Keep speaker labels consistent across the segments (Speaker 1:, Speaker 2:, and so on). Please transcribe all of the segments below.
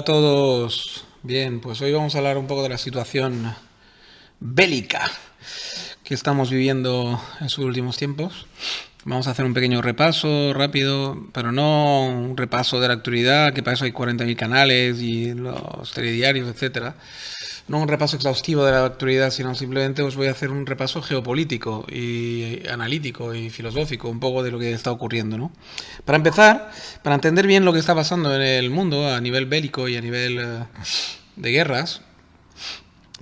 Speaker 1: a todos. Bien, pues hoy vamos a hablar un poco de la situación bélica que estamos viviendo en sus últimos tiempos. Vamos a hacer un pequeño repaso rápido, pero no un repaso de la actualidad, que para eso hay 40.000 canales y los telediarios, etcétera. No un repaso exhaustivo de la actualidad, sino simplemente os voy a hacer un repaso geopolítico y analítico y filosófico, un poco de lo que está ocurriendo, ¿no? Para empezar, para entender bien lo que está pasando en el mundo a nivel bélico y a nivel de guerras,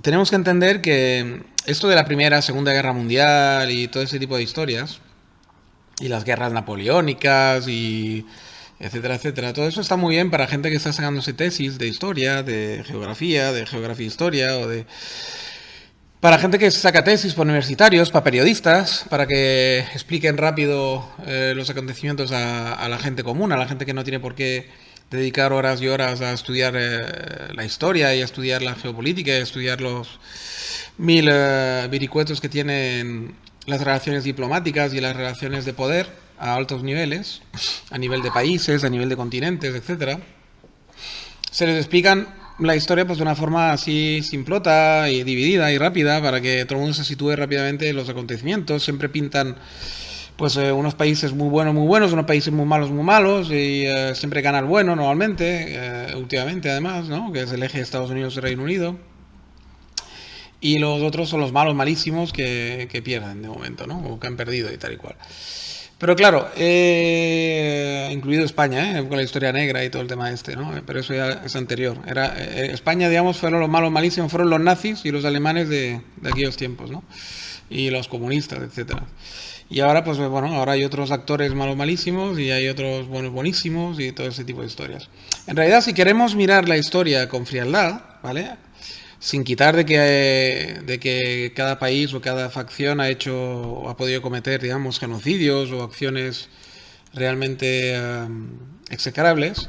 Speaker 1: tenemos que entender que esto de la Primera, Segunda Guerra Mundial y todo ese tipo de historias, y las guerras napoleónicas y etcétera, etcétera. Todo eso está muy bien para gente que está sacándose tesis de historia, de geografía historia, o de... Para gente que saca tesis, para universitarios, para periodistas, para que expliquen rápido los acontecimientos a la gente común, a la gente que no tiene por qué dedicar horas y horas a estudiar la historia y a estudiar la geopolítica y a estudiar los mil vericuetos que tienen las relaciones diplomáticas y las relaciones de poder a altos niveles, a nivel de países, a nivel de continentes, etcétera. Se les explican la historia pues de una forma así simplota y dividida y rápida para que todo el mundo se sitúe rápidamente en los acontecimientos. Siempre pintan pues unos países muy buenos, unos países muy malos y siempre gana el bueno normalmente, últimamente además, ¿no? Que es el eje de Estados Unidos y Reino Unido. Y los otros son los malos malísimos que pierden de momento, ¿no? O que han perdido y tal y cual. Pero claro, incluido España, con la historia negra y todo el tema este, ¿no? Pero eso ya es anterior. España, digamos, fueron los malos malísimos, fueron los nazis y los alemanes de aquellos tiempos, ¿no? Y los comunistas, etcétera. Y ahora, pues bueno, ahora hay otros actores malos malísimos y hay otros buenos buenísimos y todo ese tipo de historias. En realidad, si queremos mirar la historia con frialdad, ¿vale? Sin quitar de que cada país o cada facción ha hecho o ha podido cometer, digamos, genocidios o acciones realmente execrables,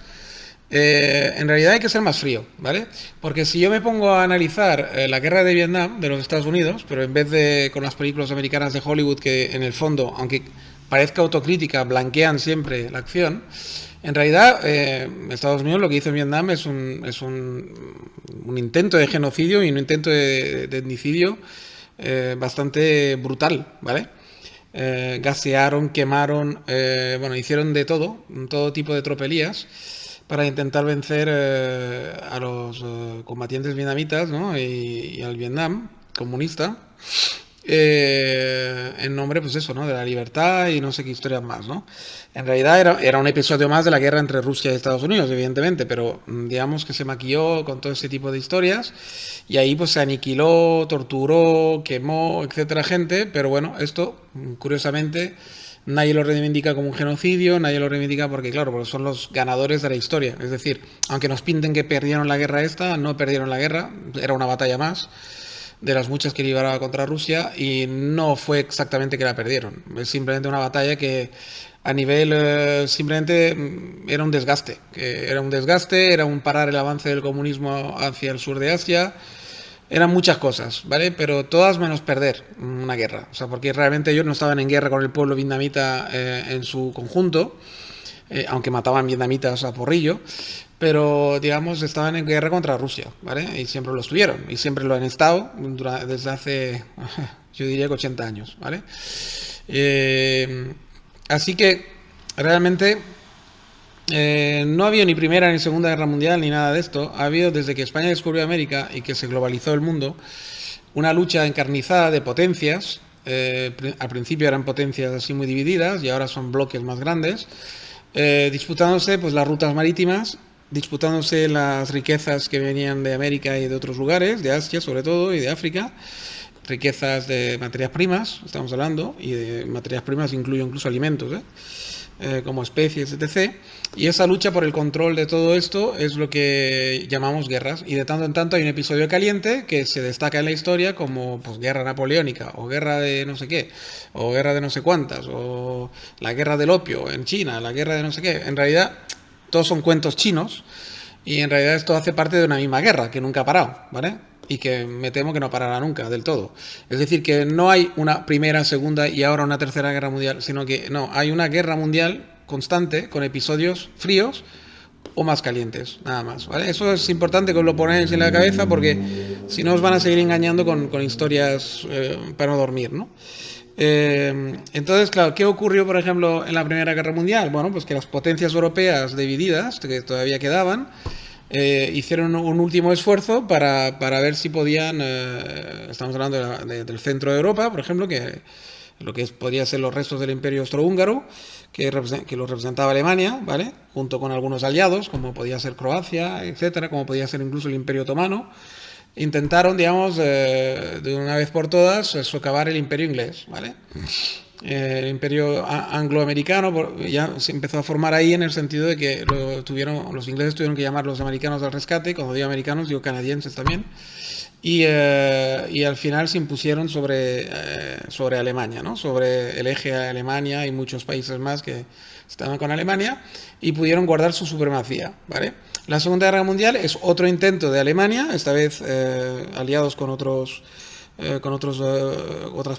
Speaker 1: en realidad hay que ser más frío, ¿vale? Porque si yo me pongo a analizar la guerra de Vietnam de los Estados Unidos, pero en vez de con las películas americanas de Hollywood que en el fondo, aunque parezca autocrítica, blanquean siempre la acción, en realidad, Estados Unidos lo que hizo en Vietnam es un intento de genocidio y un intento de etnicidio bastante brutal, ¿vale? Gasearon, quemaron, bueno, hicieron de todo tipo de tropelías para intentar vencer a los combatientes vietnamitas, ¿no? y al Vietnam comunista. En nombre, pues eso, ¿no? De la libertad y no sé qué historias más, ¿no? En realidad era un episodio más de la guerra entre Rusia y Estados Unidos, evidentemente, pero digamos que se maquilló con todo ese tipo de historias y ahí pues se aniquiló, torturó, quemó, etcétera, gente, pero bueno, esto, curiosamente, nadie lo reivindica como un genocidio, nadie lo reivindica porque, claro, porque son los ganadores de la historia. Es decir, aunque nos pinten que perdieron la guerra esta, no perdieron la guerra, era una batalla más de las muchas que libraba contra Rusia y no fue exactamente que la perdieron. Es simplemente una batalla que a nivel simplemente era un desgaste. Era un parar el avance del comunismo hacia el sur de Asia. Eran muchas cosas, ¿vale? Pero todas menos perder una guerra. O sea, porque realmente ellos no estaban en guerra con el pueblo vietnamita en su conjunto, aunque mataban vietnamitas a porrillo, pero digamos estaban en guerra contra Rusia, ¿vale? Y siempre lo estuvieron, y siempre lo han estado desde hace, yo diría que 80 años, ¿vale? Así que realmente no ha habido ni Primera ni Segunda Guerra Mundial ni nada de esto. Ha habido desde que España descubrió América y que se globalizó el mundo una lucha encarnizada de potencias. Al principio eran potencias así muy divididas y ahora son bloques más grandes, disputándose pues las rutas marítimas, disputándose las riquezas que venían de América y de otros lugares, de Asia sobre todo y de África, riquezas de materias primas, estamos hablando, y de materias primas incluyo incluso alimentos, como especies, etc. Y esa lucha por el control de todo esto es lo que llamamos guerras. Y de tanto en tanto hay un episodio caliente que se destaca en la historia como pues, guerra napoleónica, o guerra de no sé qué, o guerra de no sé cuántas, o la guerra del opio en China, la guerra de no sé qué. En realidad, todos son cuentos chinos y en realidad esto hace parte de una misma guerra que nunca ha parado, ¿vale? Y que me temo que no parará nunca del todo. Es decir, que no hay una primera, segunda y ahora una tercera guerra mundial, sino que no, hay una guerra mundial constante con episodios fríos, o más calientes, nada más, ¿vale? Eso es importante que os lo ponéis en la cabeza porque si no os van a seguir engañando con historias para no dormir, ¿no? Entonces, claro, ¿qué ocurrió, por ejemplo, en la Primera Guerra Mundial? Bueno, pues que las potencias europeas divididas, que todavía quedaban, hicieron un último esfuerzo para ver si podían, estamos hablando del centro de Europa, por ejemplo, que lo que podría ser los restos del Imperio Austrohúngaro, que los representaba Alemania, ¿vale? Junto con algunos aliados, como podía ser Croacia, etcétera, como podía ser incluso el Imperio Otomano. Intentaron, digamos, de una vez por todas, socavar el Imperio inglés, ¿vale? El Imperio angloamericano ya se empezó a formar ahí en el sentido de que los ingleses tuvieron que llamar a los americanos al rescate. Cuando digo americanos, digo canadienses también. Y al final se impusieron sobre Alemania, ¿no? Sobre el eje de Alemania y muchos países más que estaban con Alemania y pudieron guardar su supremacía, ¿vale? La Segunda Guerra Mundial es otro intento de Alemania, esta vez aliados con otras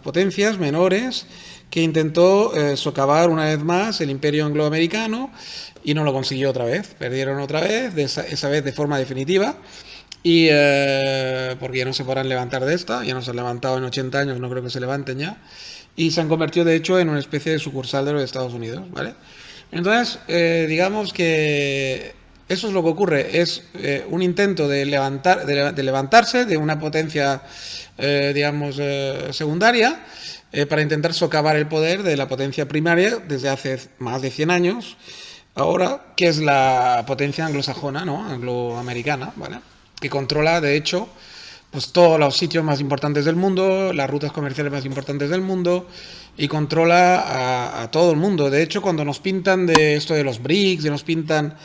Speaker 1: potencias menores, que intentó socavar una vez más el Imperio angloamericano y no lo consiguió otra vez. Perdieron otra vez, esa vez de forma definitiva. Y porque ya no se podrán levantar de esta, ya no se han levantado en 80 años, no creo que se levanten ya, y se han convertido de hecho en una especie de sucursal de los Estados Unidos, ¿vale? Entonces, digamos que eso es lo que ocurre, es un intento de levantarse de una potencia, digamos, secundaria, para intentar socavar el poder de la potencia primaria desde hace más de 100 años, ahora, que es la potencia anglosajona, ¿no? Angloamericana, ¿vale? Que controla, de hecho, pues todos los sitios más importantes del mundo, las rutas comerciales más importantes del mundo, y controla a todo el mundo. De hecho, cuando nos pintan de esto de los BRICS, y nos pintan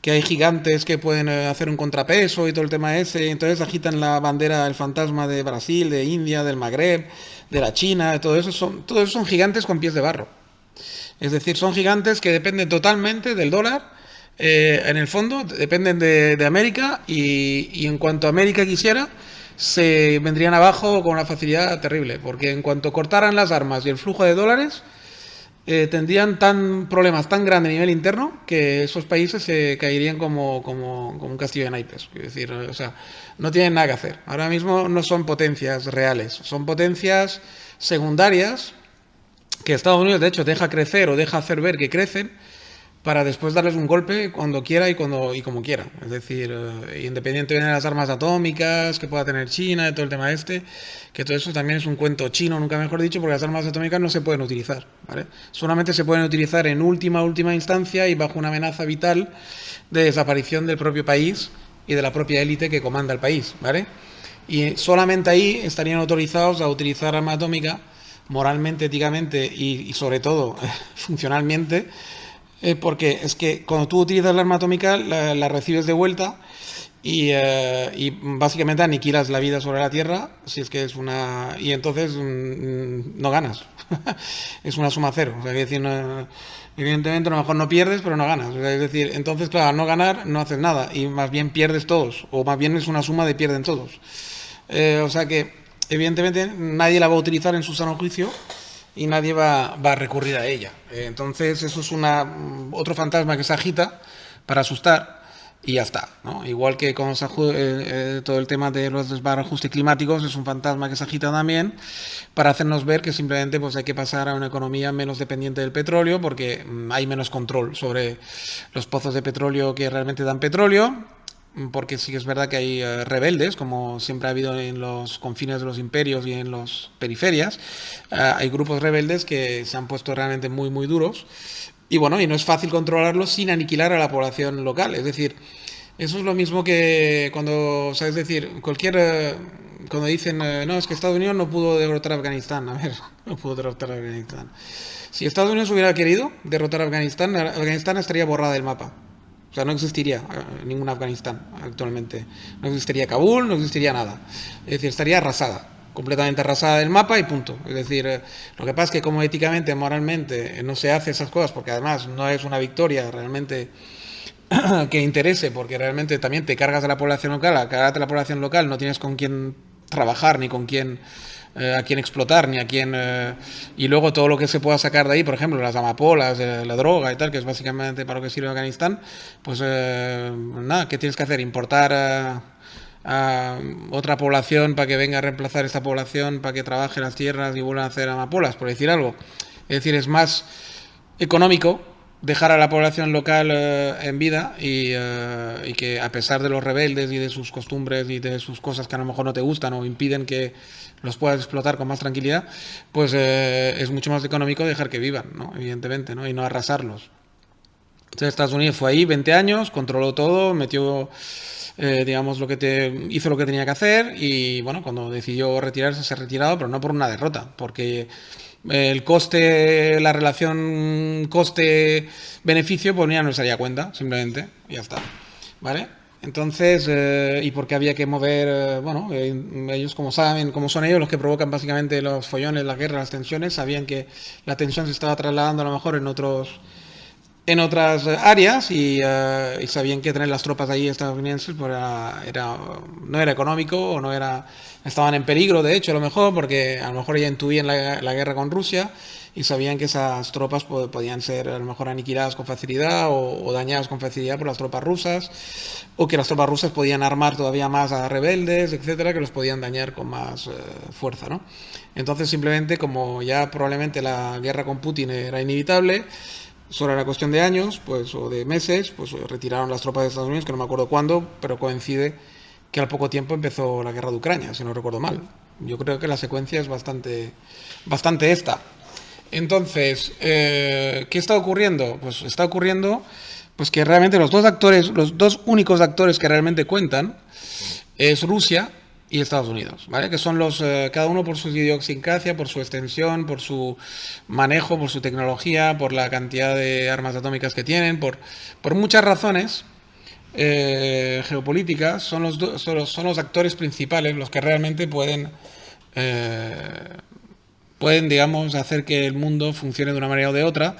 Speaker 1: que hay gigantes que pueden hacer un contrapeso y todo el tema ese, entonces agitan la bandera, el fantasma de Brasil, de India, del Magreb, de la China, todo eso son gigantes con pies de barro. Es decir, son gigantes que dependen totalmente del dólar. En el fondo dependen de América y en cuanto América quisiera se vendrían abajo con una facilidad terrible, porque en cuanto cortaran las armas y el flujo de dólares tendrían problemas tan grandes a nivel interno que esos países se caerían como un castillo de naipes. Es decir, o sea, no tienen nada que hacer. Ahora mismo no son potencias reales, son potencias secundarias que Estados Unidos de hecho deja crecer o deja hacer ver que crecen para después darles un golpe cuando quiera y como quiera. Es decir, independientemente de las armas atómicas que pueda tener China, de todo el tema que todo eso también es un cuento chino, nunca mejor dicho, porque las armas atómicas no se pueden utilizar, ¿vale? Solamente se pueden utilizar en última instancia y bajo una amenaza vital de desaparición del propio país y de la propia élite que comanda el país, ¿vale? Y solamente ahí estarían autorizados a utilizar arma atómica moralmente, éticamente y sobre todo funcionalmente, porque es que cuando tú utilizas la arma atómica la recibes de vuelta y básicamente aniquilas la vida sobre la Tierra, si es que es y entonces no ganas. Es una suma cero. O sea, es decir, evidentemente a lo mejor no pierdes, pero no ganas. O sea, es decir, entonces, claro, al no ganar no haces nada y más bien pierdes todos, o más bien es una suma de pierden todos. O sea que, evidentemente, nadie la va a utilizar en su sano juicio y nadie va a recurrir a ella. Entonces, eso es otro fantasma que se agita para asustar y ya está, ¿no? Igual que con todo el tema de los desbarajustes climáticos, es un fantasma que se agita también para hacernos ver que simplemente pues, hay que pasar a una economía menos dependiente del petróleo porque hay menos control sobre los pozos de petróleo que realmente dan petróleo, porque sí que es verdad que hay rebeldes, como siempre ha habido en los confines de los imperios y en las periferias. Hay grupos rebeldes que se han puesto realmente muy, muy duros. Y bueno, y no es fácil controlarlos sin aniquilar a la población local. Es decir, eso es lo mismo que cuando, o sea, es decir, cuando dicen, no, es que Estados Unidos no pudo derrotar a Afganistán. A ver, no pudo derrotar a Afganistán. Si Estados Unidos hubiera querido derrotar a Afganistán, Afganistán estaría borrada del mapa. O sea, no existiría ningún Afganistán actualmente. No existiría Kabul, no existiría nada. Es decir, estaría arrasada, completamente arrasada del mapa y punto. Es decir, lo que pasa es que como éticamente, moralmente, no se hace esas cosas, porque además no es una victoria realmente que interese, porque realmente también te cargas a la población local, al cargarte a la población local no tienes con quién trabajar ni con quién a quién explotar, ni a quién... y luego todo lo que se pueda sacar de ahí, por ejemplo, las amapolas, la droga y tal, que es básicamente para lo que sirve Afganistán, pues nada, ¿qué tienes que hacer? Importar a otra población para que venga a reemplazar esta población, para que trabaje las tierras y vuelvan a hacer amapolas, por decir algo. Es decir, es más económico dejar a la población local en vida y que a pesar de los rebeldes y de sus costumbres y de sus cosas que a lo mejor no te gustan o impiden que los puedas explotar con más tranquilidad, pues es mucho más económico dejar que vivan, ¿no? Evidentemente, ¿no? Y no arrasarlos. Entonces Estados Unidos fue ahí 20 años, controló todo, metió, digamos, hizo lo que tenía que hacer y, bueno, cuando decidió retirarse, se ha retirado, pero no por una derrota, porque el coste, la relación coste-beneficio, pues ya no se daría cuenta, simplemente, y ya está, ¿vale? Entonces, y porque había que mover, bueno, ellos como saben, como son ellos los que provocan básicamente los follones, las guerras, las tensiones, sabían que la tensión se estaba trasladando a lo mejor en otras áreas y sabían que tener las tropas ahí estadounidenses pues no era económico o estaban en peligro, de hecho, a lo mejor, porque a lo mejor ya intuían la guerra con Rusia y sabían que esas tropas podían ser a lo mejor aniquiladas con facilidad o dañadas con facilidad por las tropas rusas, o que las tropas rusas podían armar todavía más a rebeldes, etcétera, que los podían dañar con más fuerza, ¿no? Entonces, simplemente, como ya probablemente la guerra con Putin era inevitable, solo era cuestión de años, pues, o de meses, pues retiraron las tropas de Estados Unidos, que no me acuerdo cuándo, pero coincide que al poco tiempo empezó la guerra de Ucrania, si no recuerdo mal. Yo creo que la secuencia es bastante esta. Entonces, ¿qué está ocurriendo? Pues está ocurriendo pues que realmente los dos únicos actores que realmente cuentan es Rusia y Estados Unidos, ¿vale? Que son cada uno por su idiosincrasia, por su extensión, por su manejo, por su tecnología, por la cantidad de armas atómicas que tienen, por muchas razones geopolíticas, son los actores principales los que realmente pueden, digamos, hacer que el mundo funcione de una manera o de otra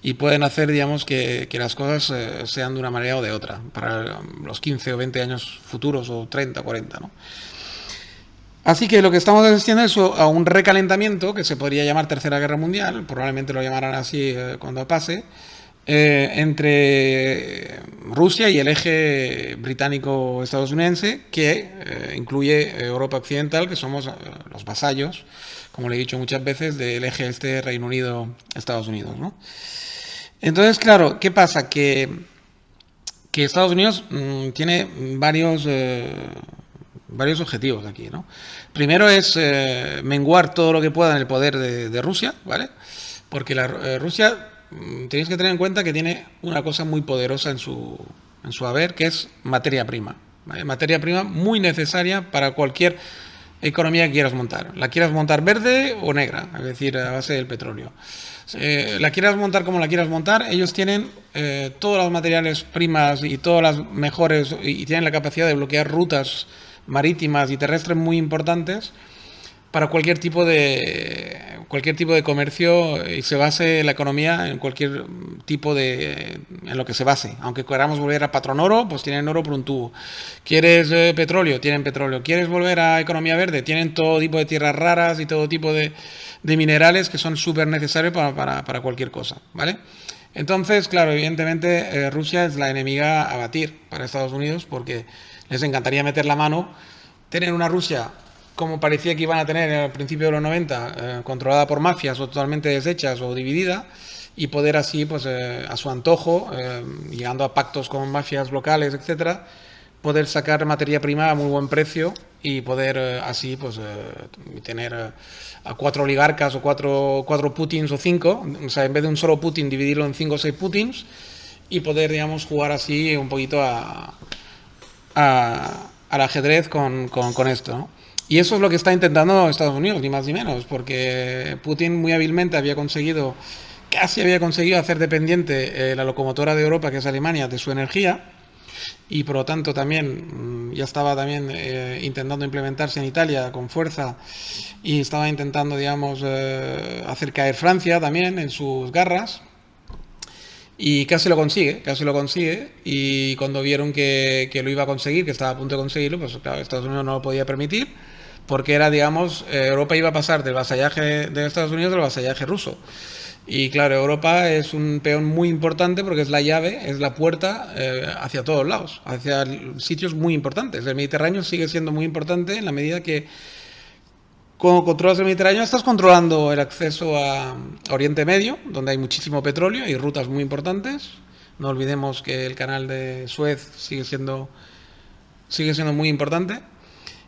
Speaker 1: y pueden hacer, digamos, que las cosas sean de una manera o de otra para los 15 o 20 años futuros o 30 o 40, ¿no? Así que lo que estamos asistiendo es a un recalentamiento que se podría llamar Tercera Guerra Mundial, probablemente lo llamarán así cuando pase, entre Rusia y el eje británico-estadounidense, que incluye Europa Occidental, que somos los vasallos, como le he dicho muchas veces, del eje Reino Unido-Estados Unidos, ¿no? Entonces, claro, ¿qué pasa? Que Estados Unidos tiene varios objetivos aquí, ¿no? Primero es menguar todo lo que pueda en el poder de Rusia, ¿vale? Porque Rusia, tenéis que tener en cuenta que tiene una cosa muy poderosa en su haber, que es materia prima, ¿vale? Materia prima muy necesaria para cualquier economía que quieras montar. La quieras montar verde o negra, es decir, a base del petróleo. La quieras montar como la quieras montar, ellos tienen todos los materiales primas y todas las mejores, y tienen la capacidad de bloquear rutas marítimas y terrestres muy importantes para cualquier tipo de comercio y se base la economía en cualquier tipo en lo que se base. Aunque queramos volver a patrón oro, pues tienen oro por un tubo. ¿Quieres petróleo? Tienen petróleo. ¿Quieres volver a economía verde? Tienen todo tipo de tierras raras y todo tipo de minerales que son súper necesarios para cualquier cosa, ¿vale? Entonces, claro, evidentemente Rusia es la enemiga a batir para Estados Unidos porque les encantaría meter la mano, tener una Rusia como parecía que iban a tener al principio de los 90, controlada por mafias o totalmente deshechas o dividida, y poder así, pues a su antojo, llegando a pactos con mafias locales, etcétera, poder sacar materia prima a muy buen precio y poder así, pues tener a 4 oligarcas o 4 Putins o 5, o sea, en vez de un solo Putin, dividirlo en 5 o 6 Putins y poder, digamos, jugar así un poquito al ajedrez con esto, ¿no? Y eso es lo que está intentando Estados Unidos, ni más ni menos, porque Putin muy hábilmente casi había conseguido hacer dependiente la locomotora de Europa, que es Alemania, de su energía, y por lo tanto también ya estaba también intentando implementarse en Italia con fuerza y estaba intentando, digamos, hacer caer Francia también en sus garras. Y casi lo consigue, y cuando vieron que lo iba a conseguir, que estaba a punto de conseguirlo, pues claro, Estados Unidos no lo podía permitir, porque era, digamos, Europa iba a pasar del vasallaje de Estados Unidos al vasallaje ruso. Y claro, Europa es un peón muy importante porque es la llave, es la puerta hacia todos lados, hacia sitios muy importantes. El Mediterráneo sigue siendo muy importante en la medida que cuando controlas el Mediterráneo estás controlando el acceso a Oriente Medio, donde hay muchísimo petróleo y rutas muy importantes. No olvidemos que el canal de Suez sigue siendo muy importante.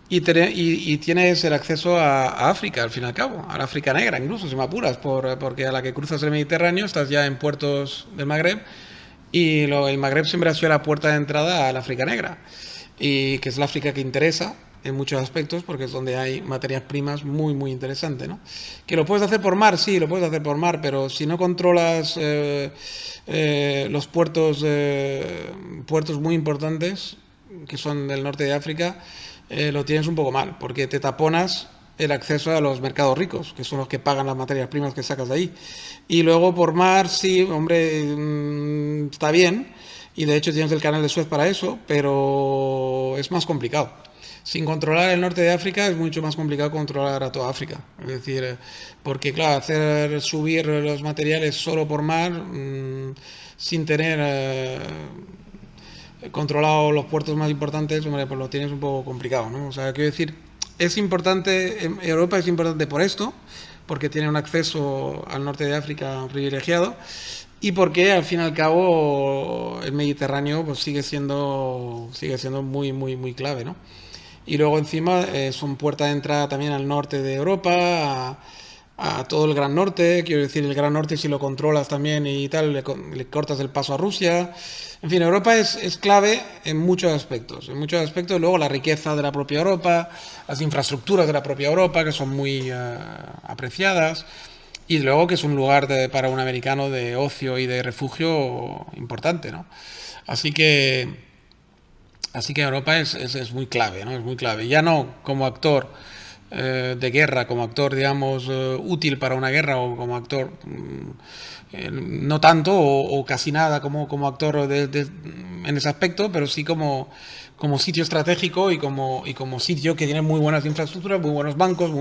Speaker 1: Y tienes el acceso a África, al fin y al cabo, a la África negra, incluso, si me apuras, porque a la que cruzas el Mediterráneo estás ya en puertos del Magreb, y el Magreb siempre ha sido la puerta de entrada a la África negra, y que es la África que interesa en muchos aspectos, porque es donde hay materias primas muy, muy interesantes, ¿no? Que lo puedes hacer por mar, sí, lo puedes hacer por mar, pero si no controlas los puertos muy importantes, que son del norte de África, lo tienes un poco mal, porque te taponas el acceso a los mercados ricos, que son los que pagan las materias primas que sacas de ahí. Y luego por mar, sí, hombre, está bien, y de hecho tienes el canal de Suez para eso, pero es más complicado. Sin controlar el norte de África es mucho más complicado controlar a toda África. Es decir, porque claro, hacer subir los materiales solo por mar, sin tener controlado los puertos más importantes, hombre, pues lo tienes un poco complicado, ¿no? O sea, quiero decir, es importante, Europa es importante por esto, porque tiene un acceso al norte de África privilegiado, y porque al fin y al cabo el Mediterráneo pues sigue siendo muy, muy, muy clave, ¿no? Y luego encima son puerta de entrada también al norte de Europa, a todo el Gran Norte. Quiero decir, el Gran Norte, si lo controlas también y tal, le cortas el paso a Rusia. En fin, Europa es clave en muchos aspectos. En muchos aspectos, luego la riqueza de la propia Europa, las infraestructuras de la propia Europa, que son muy apreciadas. Y luego que es un lugar para un americano de ocio y de refugio importante, ¿no? Así que Europa es muy clave, ¿no? Es muy clave. Ya no como actor de guerra, como actor, digamos, útil para una guerra, o como actor no tanto o casi nada como actor en ese aspecto, pero sí como sitio estratégico y como sitio que tiene muy buenas infraestructuras, muy buenos bancos,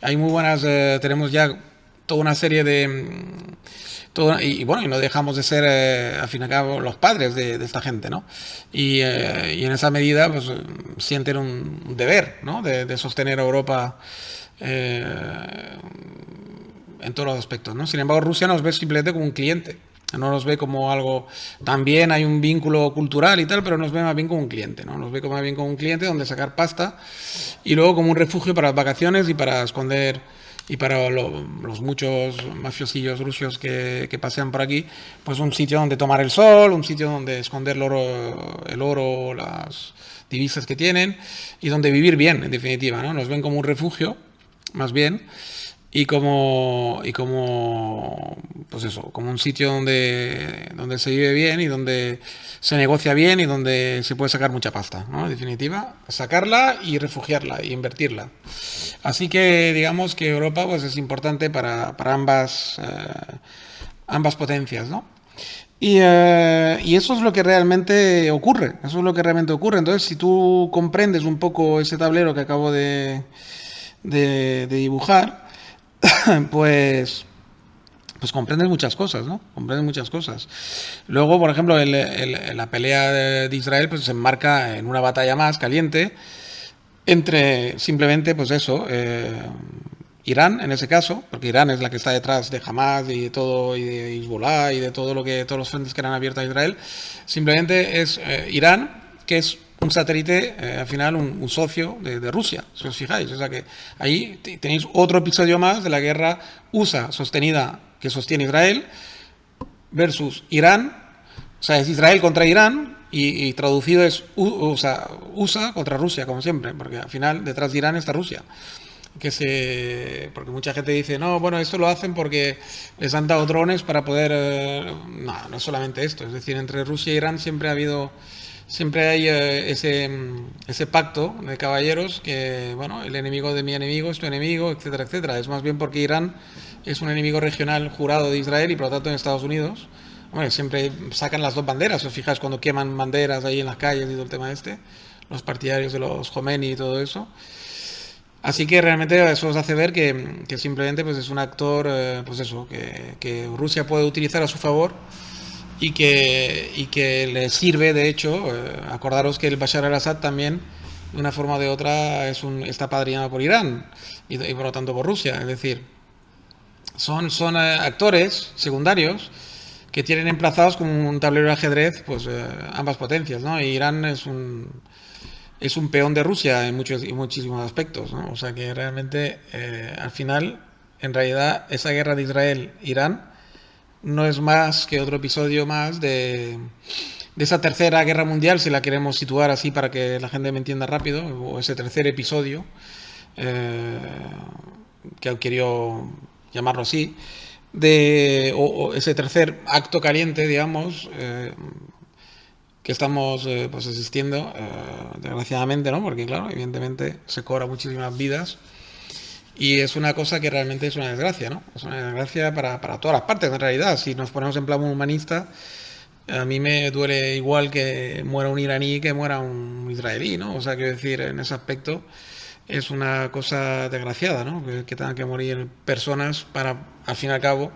Speaker 1: hay muy buenas, tenemos ya toda una serie de y bueno, y no dejamos de ser al fin y al cabo los padres de esta gente, ¿no? Y en esa medida pues sienten un deber, ¿no? De sostener a Europa en todos los aspectos, ¿no? Sin embargo, Rusia nos ve simplemente como un cliente, no nos ve como algo. También hay un vínculo cultural y tal, pero nos ve más bien como un cliente, ¿no? Nos ve más bien como un cliente donde sacar pasta, y luego como un refugio para las vacaciones y para esconder, y para los muchos mafiosillos rusos que pasean por aquí, pues un sitio donde tomar el sol, un sitio donde esconder el oro, las divisas que tienen, y donde vivir bien, en definitiva, ¿no? Nos ven como un refugio, más bien, y como pues eso, como un sitio donde se vive bien y donde se negocia bien y donde se puede sacar mucha pasta, ¿no? En definitiva, sacarla y refugiarla y invertirla. Así que digamos que Europa pues es importante para ambas potencias, ¿no? Y eso es lo que realmente ocurre. Eso es lo que realmente ocurre. Entonces, si tú comprendes un poco ese tablero que acabo de dibujar, pues comprendes muchas cosas, ¿no? Comprendes muchas cosas. Luego, por ejemplo, la pelea de Israel pues se enmarca en una batalla más caliente entre simplemente, pues eso, Irán en ese caso, porque Irán es la que está detrás de Hamas y de todo, y de Hezbollah y de todo todos los frentes que han abierto a Israel. Simplemente es Irán, que es un satélite, al final un socio de Rusia, si os fijáis. O sea que ahí tenéis otro episodio más de la guerra USA sostenida que sostiene Israel versus Irán. O sea, es Israel contra Irán, y traducido es USA contra Rusia, como siempre, porque al final detrás de Irán está Rusia. Porque mucha gente dice, no, bueno, esto lo hacen porque les han dado drones para poder. No es solamente esto. Es decir, entre Rusia e Irán siempre hay ese pacto de caballeros que, bueno, el enemigo de mi enemigo es tu enemigo, etcétera, etcétera. Es más bien porque Irán es un enemigo regional jurado de Israel y por lo tanto en Estados Unidos. Bueno, siempre sacan las dos banderas, si os fijáis, cuando queman banderas ahí en las calles y todo el tema los partidarios de los Khomeini y todo eso. Así que realmente eso os hace ver que simplemente pues es un actor, pues eso, que Rusia puede utilizar a su favor y que le sirve, de hecho, acordaros que el Bashar al-Assad también, de una forma o de otra, está padrinado por Irán y por lo tanto por Rusia. Es decir, son actores secundarios que tienen emplazados como un tablero de ajedrez, pues ambas potencias, ¿no? Y Irán es un peón de Rusia en muchísimos aspectos, ¿no? O sea que realmente, al final, en realidad, esa guerra de Israel-Irán no es más que otro episodio más de esa tercera guerra mundial, si la queremos situar así para que la gente me entienda rápido, o ese tercer episodio, que quiero llamarlo así, o ese tercer acto caliente, digamos, que estamos pues asistiendo, desgraciadamente, ¿no? Porque claro, evidentemente se cobra muchísimas vidas y es una cosa que realmente es una desgracia, ¿no? Es una desgracia para todas las partes, en realidad. Si nos ponemos en plan humanista, a mí me duele igual que muera un iraní que muera un israelí, ¿no? O sea, quiero decir, en ese aspecto es una cosa desgraciada, ¿no? Que tengan que morir personas para, al fin y al cabo,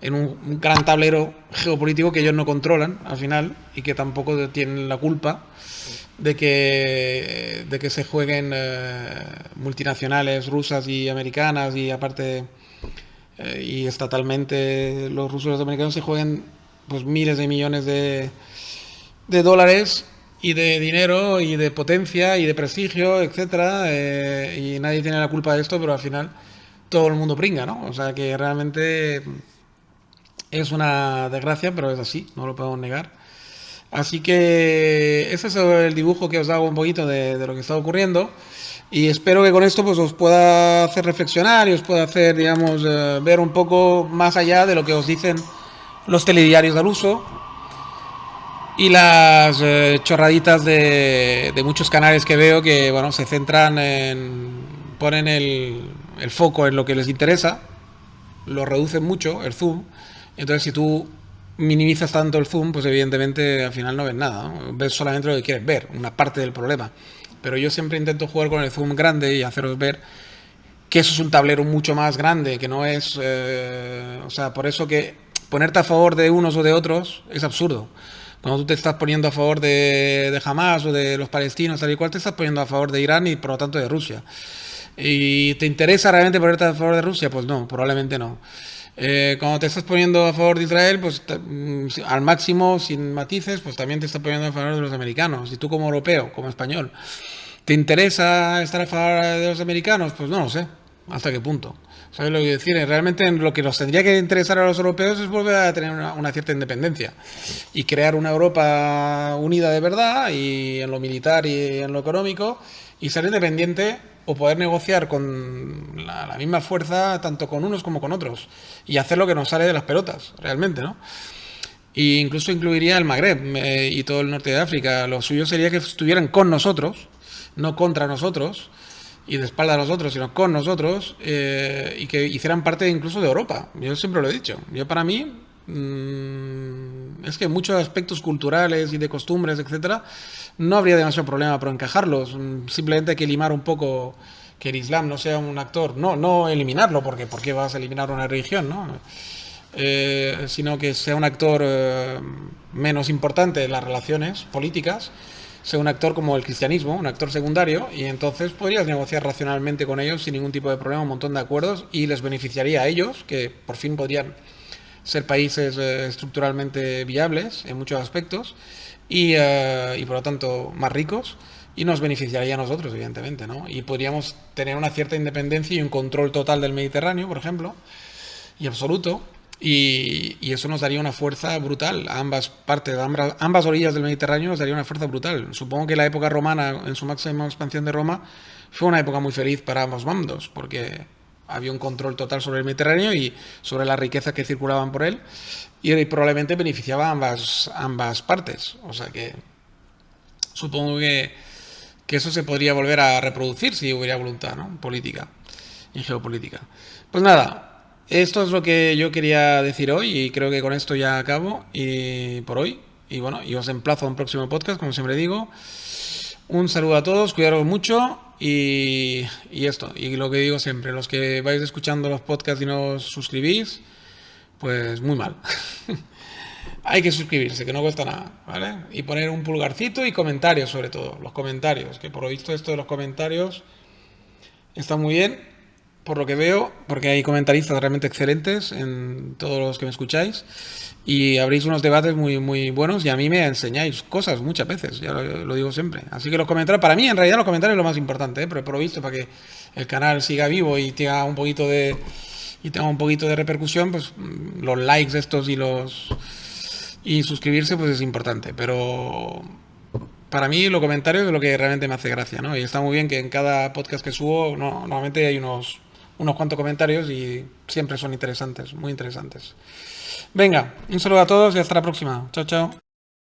Speaker 1: en un gran tablero geopolítico que ellos no controlan, al final, y que tampoco tienen la culpa de que se jueguen multinacionales rusas y americanas y aparte y estatalmente los rusos y los americanos se jueguen pues miles de millones de dólares y de dinero y de potencia y de prestigio, etcétera, y nadie tiene la culpa de esto, pero al final todo el mundo pringa, ¿no? O sea que realmente es una desgracia, pero es así, no lo podemos negar. Así que ese es el dibujo que os hago un poquito de lo que está ocurriendo. Y espero que con esto pues os pueda hacer reflexionar y os pueda hacer, digamos, ver un poco más allá de lo que os dicen los telediarios al uso y las chorraditas de muchos canales que veo que, bueno, se centran ponen el foco en lo que les interesa, lo reducen mucho, el zoom. Entonces, si tú minimizas tanto el zoom, pues evidentemente al final no ves nada, ¿no? Ves solamente lo que quieres ver, una parte del problema. Pero yo siempre intento jugar con el zoom grande y haceros ver que eso es un tablero mucho más grande, que no es... o sea, por eso que ponerte a favor de unos o de otros es absurdo. Cuando tú te estás poniendo a favor de Hamas o de los palestinos, tal y cual, te estás poniendo a favor de Irán y por lo tanto de Rusia. ¿Y te interesa realmente ponerte a favor de Rusia? Pues no, probablemente no. Cuando te estás poniendo a favor de Israel, pues al máximo, sin matices, pues también te estás poniendo a favor de los americanos. Y tú como europeo, como español, ¿te interesa estar a favor de los americanos? Pues no lo sé. ¿Hasta qué punto? ¿Sabes lo que decir? Realmente lo que nos tendría que interesar a los europeos es volver a tener una cierta independencia y crear una Europa unida de verdad y en lo militar y en lo económico y ser independiente o poder negociar con la misma fuerza tanto con unos como con otros y hacer lo que nos sale de las pelotas, realmente, ¿no? E incluso incluiría el Magreb y todo el norte de África. Lo suyo sería que estuvieran con nosotros, no contra nosotros y de espalda a nosotros, sino con nosotros y que hicieran parte incluso de Europa. Yo siempre lo he dicho. Yo para mí es que muchos aspectos culturales y de costumbres, etcétera, no habría demasiado problema por encajarlos. Simplemente hay que limar un poco que el Islam no sea un actor, no eliminarlo, porque ¿por qué vas a eliminar una religión, no? Sino que sea un actor menos importante en las relaciones políticas, sea un actor como el cristianismo, un actor secundario, y entonces podrías negociar racionalmente con ellos sin ningún tipo de problema, un montón de acuerdos, y les beneficiaría a ellos, que por fin podrían ser países estructuralmente viables en muchos aspectos, y por lo tanto más ricos, y nos beneficiaría a nosotros, evidentemente, ¿no? Y podríamos tener una cierta independencia y un control total del Mediterráneo, por ejemplo, y absoluto, y eso nos daría una fuerza brutal a ambas partes, a ambas orillas del Mediterráneo nos daría una fuerza brutal. Supongo que la época romana, en su máxima expansión de Roma, fue una época muy feliz para ambos bandos, porque había un control total sobre el Mediterráneo y sobre las riquezas que circulaban por él, y probablemente beneficiaba a ambas partes. O sea que supongo que eso se podría volver a reproducir si hubiera voluntad, ¿no? Política y geopolítica. Pues nada. Esto es lo que yo quería decir hoy y creo que con esto ya acabo y por hoy. Y bueno, y os emplazo a un próximo podcast, como siempre digo. Un saludo a todos, cuidaros mucho Y esto, y lo que digo siempre, los que vais escuchando los podcasts y no os suscribís, pues muy mal. Hay que suscribirse, que no cuesta nada, ¿vale? Y poner un pulgarcito y comentarios sobre todo, los comentarios, que por lo visto esto de los comentarios está muy bien, por lo que veo, porque hay comentaristas realmente excelentes en todos los que me escucháis y abrís unos debates muy, muy buenos y a mí me enseñáis cosas muchas veces, ya lo digo siempre. Así que los comentarios, para mí en realidad los comentarios es lo más importante, ¿eh? Pero por lo visto para que el canal siga vivo y tenga un poquito de repercusión, pues los likes estos y suscribirse pues es importante, pero para mí los comentarios es lo que realmente me hace gracia, ¿no? Y está muy bien que en cada podcast que subo normalmente hay unos cuantos comentarios y siempre son interesantes, muy interesantes. Venga, un saludo a todos y hasta la próxima. Chao, chao.